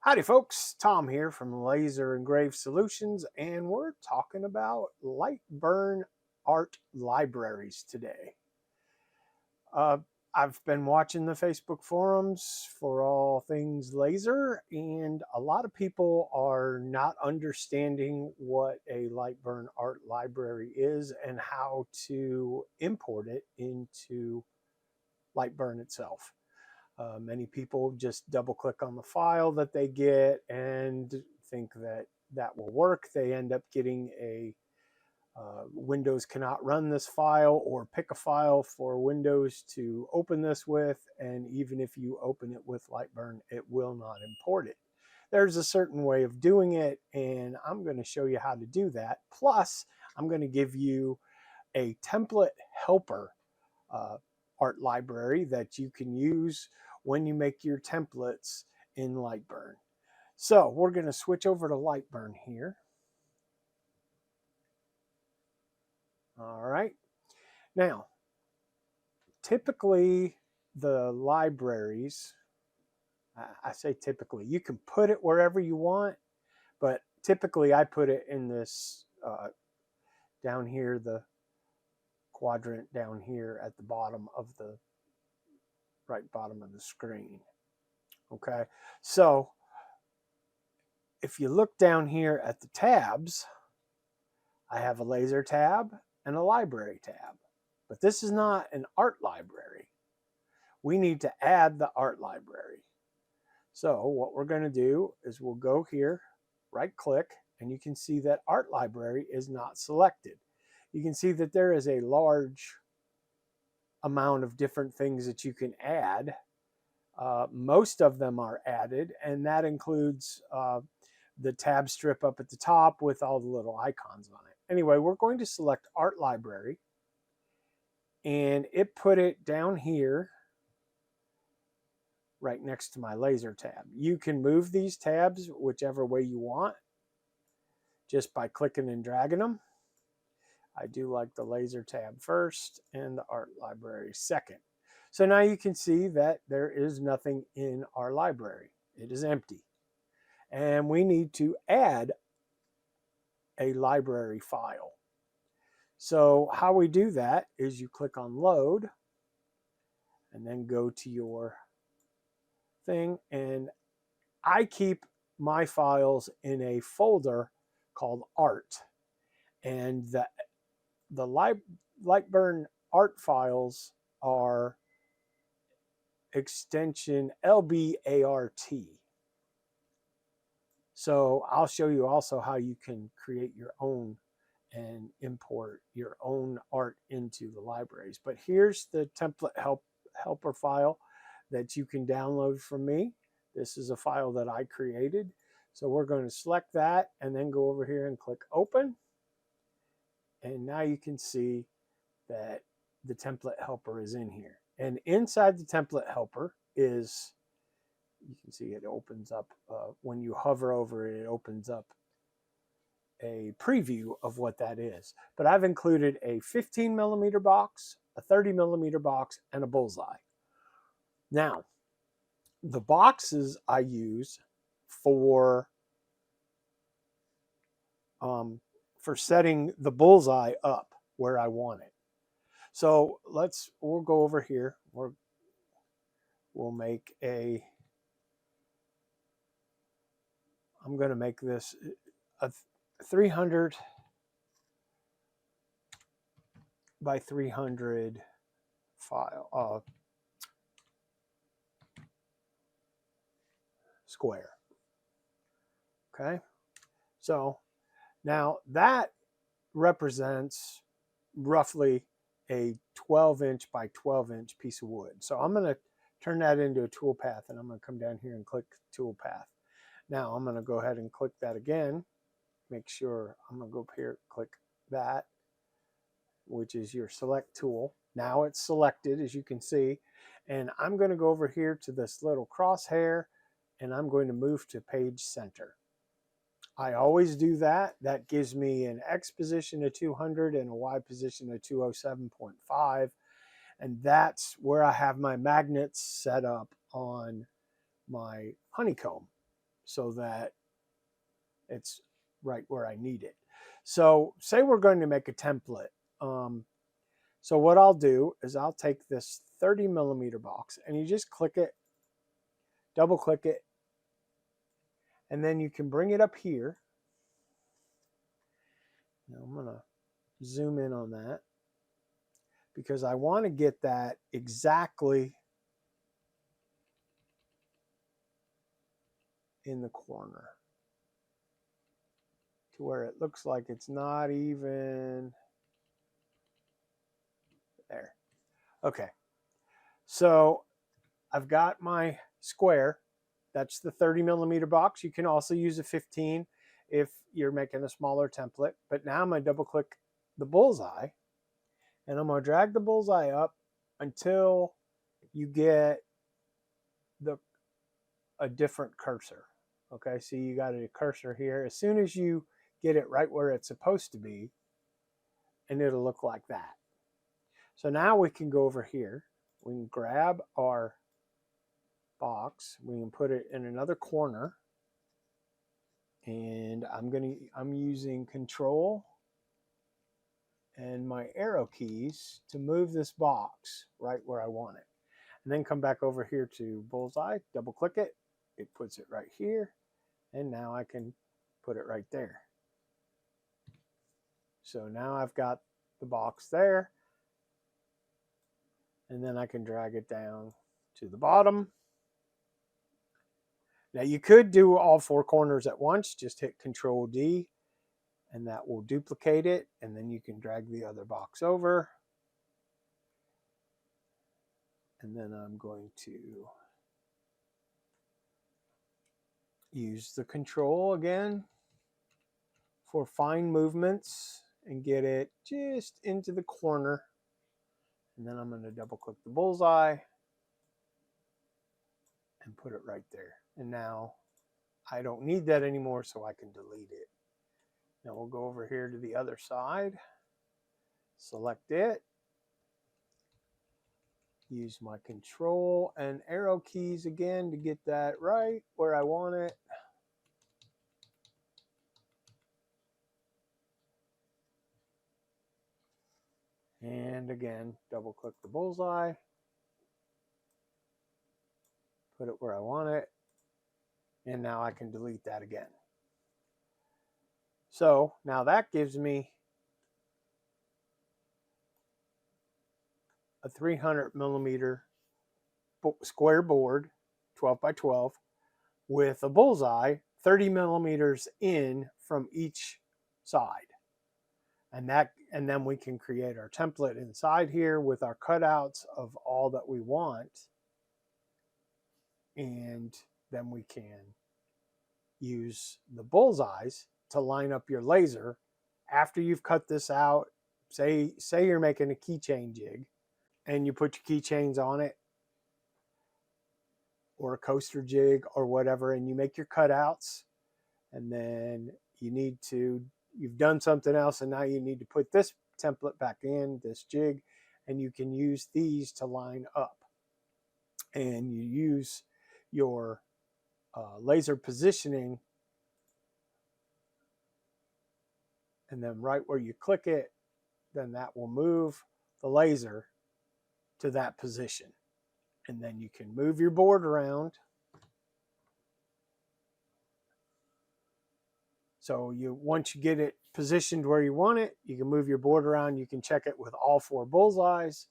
Howdy folks, Tom here from Laser Engraved Solutions, and we're talking about LightBurn art libraries today. I've been watching the Facebook forums for all things laser, and a lot of people are not understanding what a LightBurn art library is and how to import it into LightBurn itself. Many people just double click on the file that they get and think that that will work. They end up getting a Windows cannot run this file, or pick a file for Windows to open this with, and even if you open it with LightBurn, it will not import it. There's a certain way of doing it, and I'm going to show you how to do that. Plus, I'm going to give you a template helper art library that you can use when you make your templates in LightBurn. So we're going to switch over to LightBurn here. All right. Now, typically the libraries, I say typically, you can put it wherever you want, but typically I put it in this down here, the quadrant down here at the bottom of the right bottom of the screen. Okay, so if you look down here at the tabs, I have a laser tab and a library tab, but this is not an art library. We need to add the art library. So what we're going to do is we'll go here, right click, and you can see that art library is not selected. You can see that there is a large amount of different things that you can add. Most of them are added, and that includes the tab strip up at the top with all the little icons on it. Anyway, we're going to select Art Library, and it put it down here right next to my laser tab. You can move these tabs whichever way you want just by clicking and dragging them. I do like the laser tab first and the art library second. So now you can see that there is nothing in our library. It is empty. And we need to add a library file. So how we do that is you click on load and then go to your thing. And I keep my files in a folder called art. And the LightBurn art files are extension lbart. So I'll show you also how you can create your own and import your own art into the libraries. But here's the template helper file that you can download from me. This is a file that I created. So we're going to select that and then go over here and click open. And now you can see that the template helper is in here. And inside the template helper is, you can see it opens up, when you hover over it, it opens up a preview of what that is. But I've included a 15mm box, a 30mm box, and a bullseye. Now, the boxes I use for setting the bullseye up where I want it. So we'll go over here. We'll make I'm going to make this a 300 by 300 file, square. Okay. So now that represents roughly a 12-inch by 12-inch piece of wood. So I'm going to turn that into a toolpath, and I'm going to come down here and click toolpath. Now I'm going to go ahead and click that again. Make sure I'm going to go up here, click that, which is your select tool. Now it's selected, as you can see, and I'm going to go over here to this little crosshair, and I'm going to move to page center. I always do that. That gives me an X position of 200 and a Y position of 207.5. And that's where I have my magnets set up on my honeycomb. so that it's right where I need it. So say we're going to make a template. So what I'll do is I'll take this 30 millimeter box and you just click it, double click it, and then you can bring it up here. Now I'm going to zoom in on that because I want to get that exactly in the corner to where it looks like it's not even there. Okay, so I've got my square. That's the 30 millimeter box. You can also use a 15 if you're making a smaller template. But now I'm going to double click the bullseye and I'm going to drag the bullseye up until you get a different cursor. Okay, so you got a cursor here. As soon as you get it right where it's supposed to be, and it'll look like that. So now we can go over here. We can grab our box. We can put it in another corner. And I'm using Control and my arrow keys to move this box right where I want it. And then come back over here to bullseye, double click it. It puts it right here. And now I can put it right there. So now I've got the box there. And then I can drag it down to the bottom. Now you could do all four corners at once. Just hit Control D and that will duplicate it. And then you can drag the other box over. And then I'm going to use the Control again for fine movements and get it just into the corner. And then I'm going to double click the bullseye and put it right there. And now I don't need that anymore, so I can delete it. Now we'll go over here to the other side, select it, use my Control and arrow keys again to get that right where I want it. And again, double click the bullseye, put it where I want it, and now I can delete that again. So now that gives me a 300 millimeter square board, 12 by 12, with a bullseye 30 millimeters in from each side. And then we can create our template inside here with our cutouts of all that we want. And then we can use the bullseyes to line up your laser after you've cut this out. Say you're making a keychain jig and you put your keychains on it, or a coaster jig or whatever, and you make your cutouts, and then you've done something else, and now you need to put this template back in, this jig, and you can use these to line up. And you use your laser positioning, and then right where you click it, then that will move the laser to that position. And then you can move your board around. So once you get it positioned where you want it, you can move your board around. You can check it with all four bullseyes,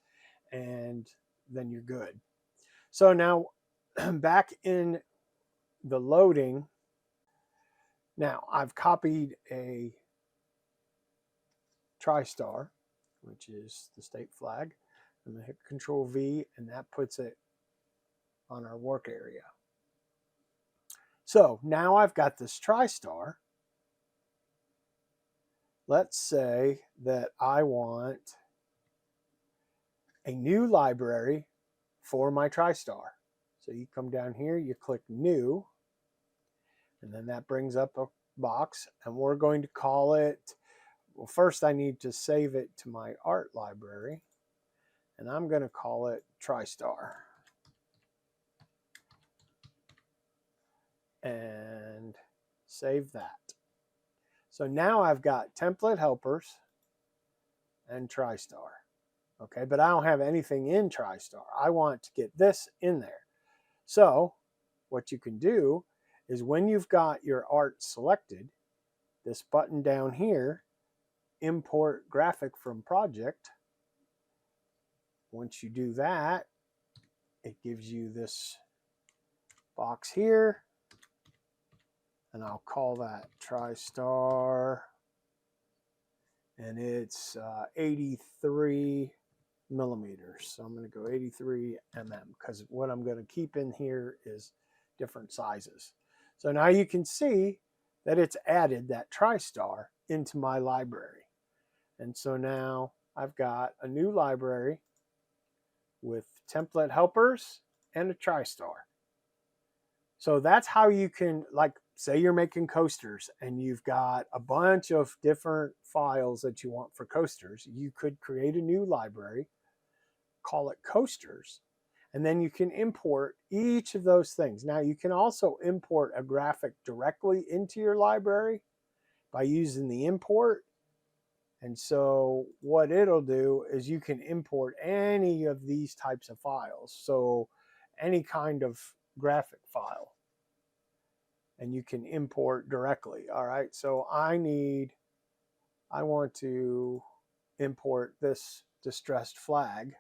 and then you're good. So now back in the loading, now I've copied a TriStar, which is the state flag. I'm going to hit Control V, and that puts it on our work area. So now I've got this TriStar. Let's say that I want a new library for my TriStar. So you come down here, you click New, and then that brings up a box, and we're going to call it, well, first I need to save it to my art library, and I'm going to call it TriStar. and save that. So now I've got template helpers and TriStar. Okay, but I don't have anything in TriStar. I want to get this in there. So what you can do is when you've got your art selected, this button down here, import graphic from project. Once you do that, it gives you this box here, and I'll call that TriStar, and it's 83 millimeters. So I'm going to go 83 mm because what I'm going to keep in here is different sizes. So now you can see that it's added that TriStar into my library. And so now I've got a new library with template helpers and a TriStar. So that's how you can, like, say you're making coasters and you've got a bunch of different files that you want for coasters. You could create a new library, call it coasters, and then you can import each of those things. Now you can also import a graphic directly into your library by using the import. And so what it'll do is you can import any of these types of files. So any kind of graphic file, and you can import directly. All right, so I want to import this distressed flag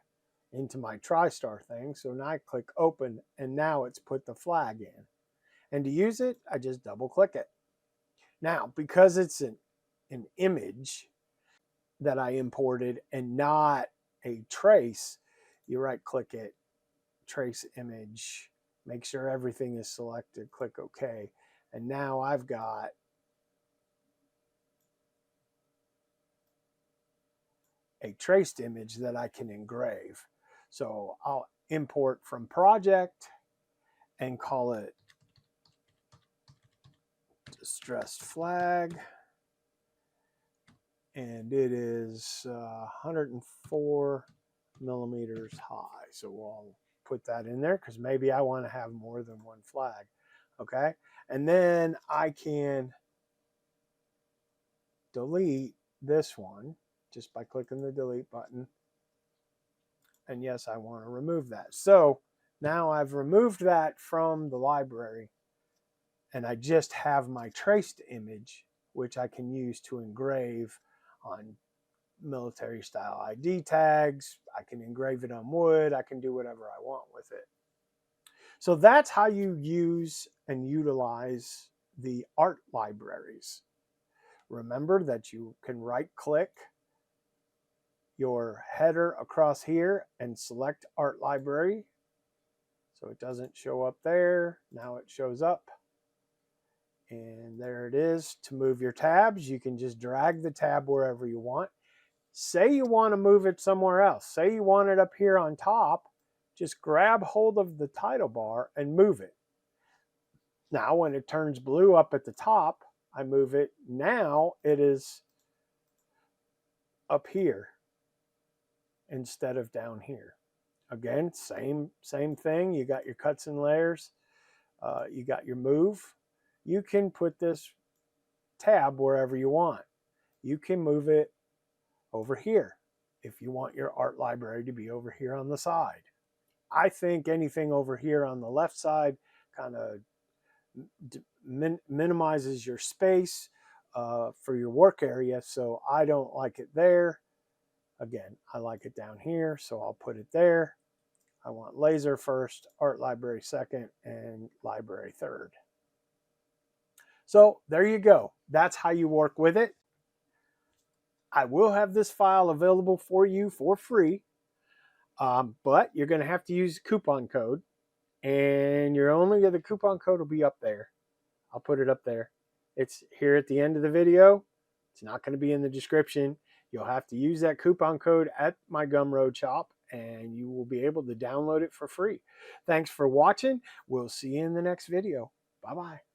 into my TriStar thing. So now I click open, and now it's put the flag in. And to use it, I just double click it. Now, because it's an image that I imported and not a trace, you right click it, trace image, make sure everything is selected, click OK. And now I've got a traced image that I can engrave. So I'll import from project and call it distressed flag. And it is 104 millimeters high. So we'll put that in there because maybe I want to have more than one flag. Okay. And then I can delete this one just by clicking the delete button. And yes, I want to remove that. So now I've removed that from the library, and I just have my traced image, which I can use to engrave on military style ID tags. I can engrave it on wood. I can do whatever I want with it. So that's how you use and utilize the art libraries. Remember that you can right click your header across here and select art library. So it doesn't show up there. Now it shows up. And there it is. To move your tabs, you can just drag the tab wherever you want. Say you want to move it somewhere else. Say you want it up here on top. Just grab hold of the title bar and move it. Now when it turns blue up at the top, I move it. Now it is up here instead of down here. Again, same thing. You got your cuts and layers. You got your move. You can put this tab wherever you want. You can move it over here if you want your art library to be over here on the side. I think anything over here on the left side kind of minimizes your space for your work area, so I don't like it there. Again, I like it down here, so I'll put it there. I want laser first, art library second, and library third. So there you go. That's how you work with it. I will have this file available for you for free, but you're going to have to use coupon code, and the coupon code will be up there. I'll put it up there. It's here at the end of the video. It's not going to be in the description. You'll have to use that coupon code at my Gumroad shop, and you will be able to download it for free. Thanks for watching. We'll see you in the next video. Bye-bye.